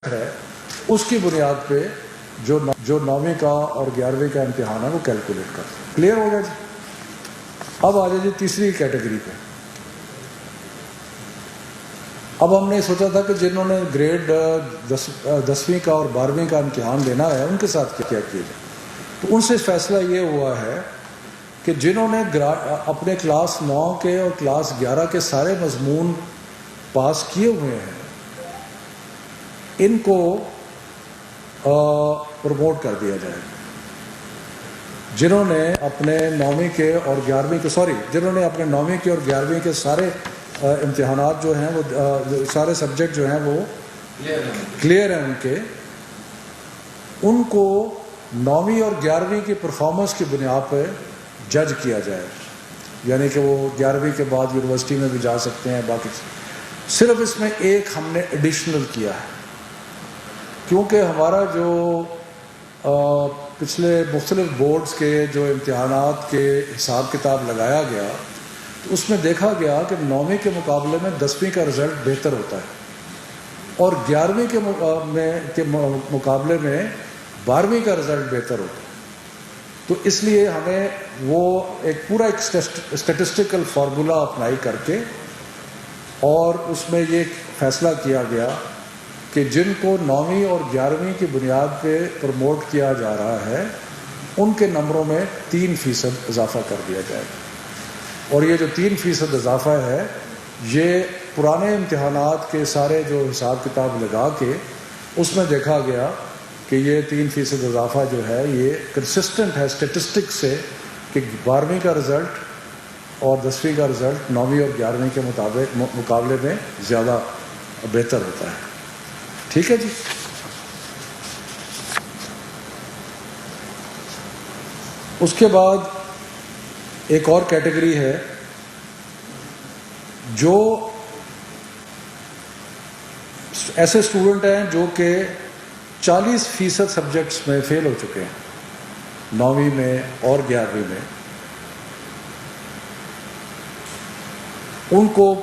ہے اس کی بنیاد پہ جو 9ویں کا اور 11ویں کا امتحان ہے وہ کیلکولیٹ کر سکتے. کلیئر ہو گیا جی. اب آ جائے جی تیسری کیٹیگری پہ. اب ہم نے سوچا تھا کہ جنہوں نے گریڈ 10ویں کا اور 12ویں کا امتحان دینا ہے ان کے ساتھ کیا کیا جائے. تو ان سے فیصلہ یہ ہوا ہے کہ جنہوں نے اپنے کلاس 9 کے اور کلاس 11 کے سارے مضمون پاس کیے ہوئے ہیں ان کو پروموٹ کر دیا جائے. جنہوں نے اپنے 9ویں کے اور 11ویں کے جنہوں نے اپنے 9ویں کے اور 11ویں کے سارے امتحانات جو ہیں وہ سارے سبجیکٹ جو ہیں وہ کلیئر ہیں ان کو 9ویں اور 11ویں کی پرفارمنس کی بنیاد پہ جج کیا جائے. یعنی کہ وہ 11ویں کے بعد یونیورسٹی میں بھی جا سکتے ہیں. باقی صرف اس میں ایک ہم نے ایڈیشنل کیا ہے کیونکہ ہمارا جو پچھلے مختلف بورڈز کے جو امتحانات کے حساب کتاب لگایا گیا تو اس میں دیکھا گیا کہ 9ویں کے مقابلے میں 10ویں کا رزلٹ بہتر ہوتا ہے اور 11ویں کے مقابلے میں 12ویں کا رزلٹ بہتر ہوتا ہے. تو اس لیے ہمیں وہ ایک پورا اسٹیٹسٹیکل فارمولا اپلائی کر کے اور اس میں یہ فیصلہ کیا گیا کہ جن کو 9ویں اور 11ویں کی بنیاد پہ پروموٹ کیا جا رہا ہے ان کے نمبروں میں 3% اضافہ کر دیا جائے گا. اور یہ جو 3% اضافہ ہے یہ پرانے امتحانات کے سارے جو حساب کتاب لگا کے اس میں دیکھا گیا کہ یہ 3% اضافہ جو ہے یہ کنسسٹنٹ ہے اسٹیٹسٹک سے کہ 12ویں کا رزلٹ اور 10ویں کا رزلٹ 9ویں اور 11ویں کے مقابلے میں زیادہ بہتر ہوتا ہے. ٹھیک ہے جی. اس کے بعد ایک اور کیٹیگری ہے جو ایسے اسٹوڈنٹ ہیں جو کہ 40% سبجیکٹس میں فیل ہو چکے ہیں 9ویں میں اور 11ویں میں. ان کو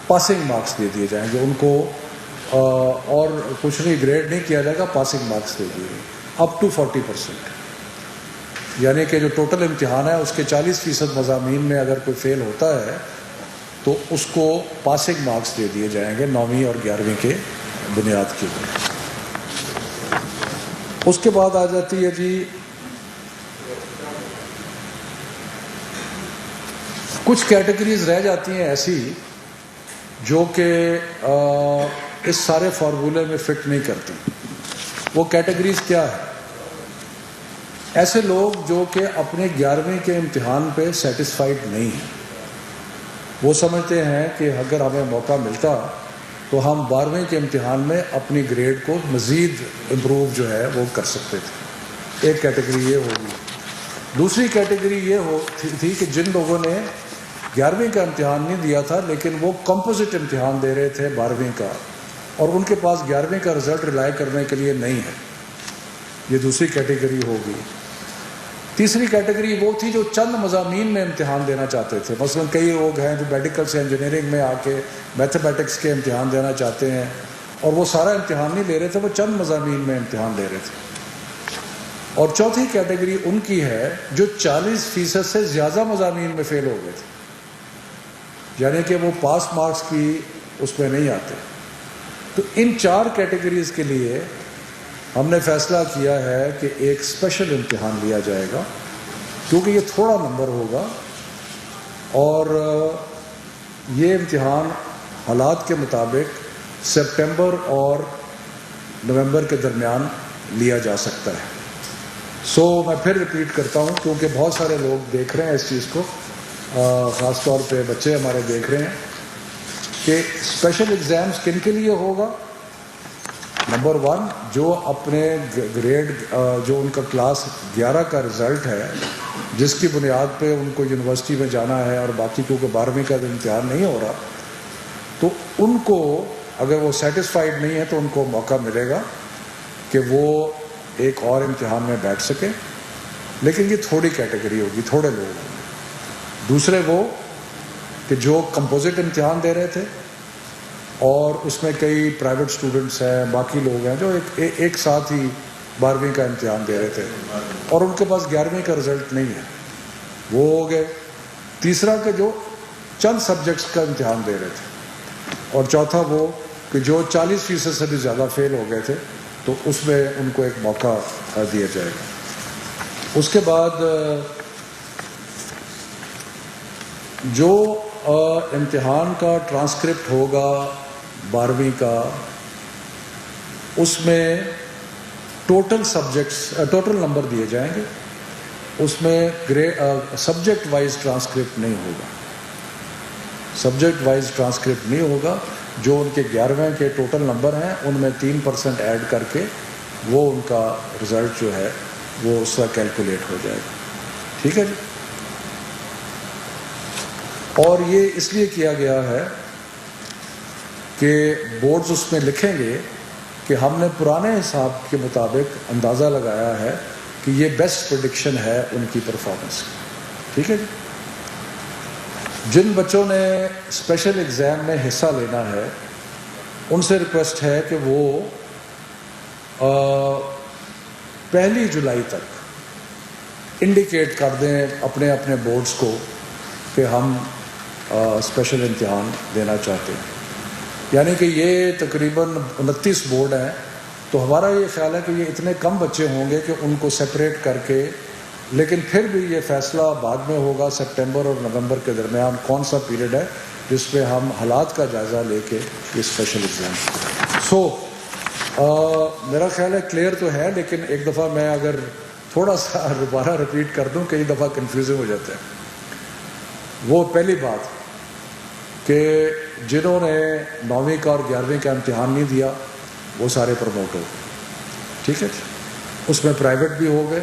پاسنگ مارکس دے دیے جائیں گے. ان کو اور کچھ نہیں گریڈ نہیں کیا جائے گا, پاسنگ مارکس دے دیے اپ ٹو 40%. یعنی کہ جو ٹوٹل امتحان ہے اس کے 40% مضامین میں اگر کوئی فیل ہوتا ہے تو اس کو پاسنگ مارکس دے دیے جائیں گے 9ویں اور 11ویں کے بنیاد کے اوپر. اس کے بعد آ جاتی ہے جی کچھ کیٹیگریز رہ جاتی ہیں ایسی جو کہ اس سارے فارمولے میں فٹ نہیں کرتی. وہ کیٹیگریز کیا ہے؟ ایسے لوگ جو کہ اپنے 11ویں کے امتحان پہ سیٹسفائیڈ نہیں ہیں. وہ سمجھتے ہیں کہ اگر ہمیں موقع ملتا تو ہم 12ویں کے امتحان میں اپنی گریڈ کو مزید امپروو جو ہے وہ کر سکتے تھے. ایک کیٹیگری یہ ہوگی. دوسری کیٹیگری یہ تھی کہ جن لوگوں نے 11ویں کا امتحان نہیں دیا تھا لیکن وہ کمپوزٹ امتحان دے رہے تھے 12ویں کا اور ان کے پاس 11ویں کا رزلٹ ریلائی کرنے کے لیے نہیں ہے. یہ دوسری کیٹیگری ہوگی. تیسری کیٹیگری وہ تھی جو چند مضامین میں امتحان دینا چاہتے تھے. مثلا کئی لوگ ہیں جو میڈیکل سے انجینئرنگ میں آ کے میتھمیٹکس کے امتحان دینا چاہتے ہیں اور وہ سارا امتحان نہیں لے رہے تھے, وہ چند مضامین میں امتحان لے رہے تھے. اور چوتھی کیٹیگری ان کی ہے جو 40% سے زیادہ مضامین میں فیل ہو گئے تھے, یعنی کہ وہ پاس مارکس کی اس میں نہیں آتے. تو ان 4 کیٹیگریز کے لیے ہم نے فیصلہ کیا ہے کہ ایک اسپیشل امتحان لیا جائے گا کیونکہ یہ تھوڑا نمبر ہوگا اور یہ امتحان حالات کے مطابق سپٹمبر اور نومبر کے درمیان لیا جا سکتا ہے. میں پھر ریپیٹ کرتا ہوں کیونکہ بہت سارے لوگ دیکھ رہے ہیں اس چیز کو, خاص طور پہ بچے ہمارے دیکھ رہے ہیں کہ اسپیشل ایگزامز کن کے لیے ہوگا. نمبر 1 جو اپنے گریڈ جو ان کا کلاس 11 کا رزلٹ ہے جس کی بنیاد پہ ان کو یونیورسٹی میں جانا ہے اور باقی کیونکہ 12ویں کا امتحان نہیں ہو رہا تو ان کو اگر وہ سیٹسفائیڈ نہیں ہے تو ان کو موقع ملے گا کہ وہ ایک اور امتحان میں بیٹھ سکے. لیکن یہ تھوڑی کیٹیگری ہوگی, تھوڑے لوگ ہوں گے. دوسرے وہ کہ جو کمپوزٹ امتحان دے رہے تھے اور اس میں کئی پرائیویٹ اسٹوڈنٹس ہیں، باقی لوگ ہیں جو ایک ساتھ ہی 12ویں کا امتحان دے رہے تھے اور ان کے پاس 11ویں کا رزلٹ نہیں ہے، وہ ہو گئے۔ تیسرا کہ جو چند سبجیکٹس کا امتحان دے رہے تھے، اور چوتھا وہ کہ جو 40% سے بھی زیادہ فیل ہو گئے تھے، تو اس میں ان کو ایک موقع دیا جائے گا۔ اس کے بعد جو امتحان کا ٹرانسکرپٹ ہوگا 12ویں کا، اس میں ٹوٹل نمبر دیے جائیں گے، اس میں سبجیکٹ وائز ٹرانسکرپٹ نہیں ہوگا، سبجیکٹ وائز ٹرانسکرپٹ نہیں ہوگا۔ جو ان کے 11ویں کے ٹوٹل نمبر ہیں ان میں 3% ایڈ کر کے وہ ان کا رزلٹ جو ہے وہ اس کا کیلکولیٹ ہو جائے گا، ٹھیک ہے جی۔ اور یہ اس لیے کیا گیا ہے کہ بورڈز اس میں لکھیں گے کہ ہم نے پرانے حساب کے مطابق اندازہ لگایا ہے کہ یہ بیسٹ پریڈکشن ہے ان کی پرفارمنس کی، ٹھیک ہے جی۔ جن بچوں نے اسپیشل ایگزام میں حصہ لینا ہے ان سے ریکویسٹ ہے کہ وہ 1 جولائی تک انڈیکیٹ کر دیں اپنے اپنے بورڈز کو کہ ہم اسپیشل امتحان دینا چاہتے ہیں۔ یعنی کہ یہ تقریباً 29 بورڈ ہیں، تو ہمارا یہ خیال ہے کہ یہ اتنے کم بچے ہوں گے کہ ان کو سپریٹ کر کے، لیکن پھر بھی یہ فیصلہ بعد میں ہوگا سپٹمبر اور نومبر کے درمیان کون سا پیریڈ ہے جس میں ہم حالات کا جائزہ لے کے یہ اسپیشل ایگزام۔ میرا خیال ہے کلیئر تو ہے، لیکن ایک دفعہ میں اگر تھوڑا سا دوبارہ رپیٹ کر دوں، کئی دفعہ کنفیوژن ہو جاتا ہے۔ وہ پہلی بات کہ جنہوں نے 9ویں کا اور 11ویں کا امتحان نہیں دیا وہ سارے پروموٹ ہو گئے، ٹھیک ہے جی۔ اس میں پرائیویٹ بھی ہو گئے،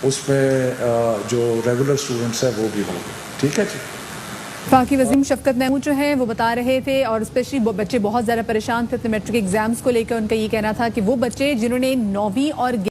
اس میں جو ریگولر اسٹوڈنٹس ہیں وہ بھی ہو گئے، ٹھیک ہے جی۔ وفاقی وزیر شفقت محمود جو ہیں وہ بتا رہے تھے، اور اسپیشلی بچے بہت زیادہ پریشان تھے اپنے میٹرک ایگزامز کو لے کر۔ ان کا یہ کہنا تھا کہ وہ بچے جنہوں نے 9ویں اور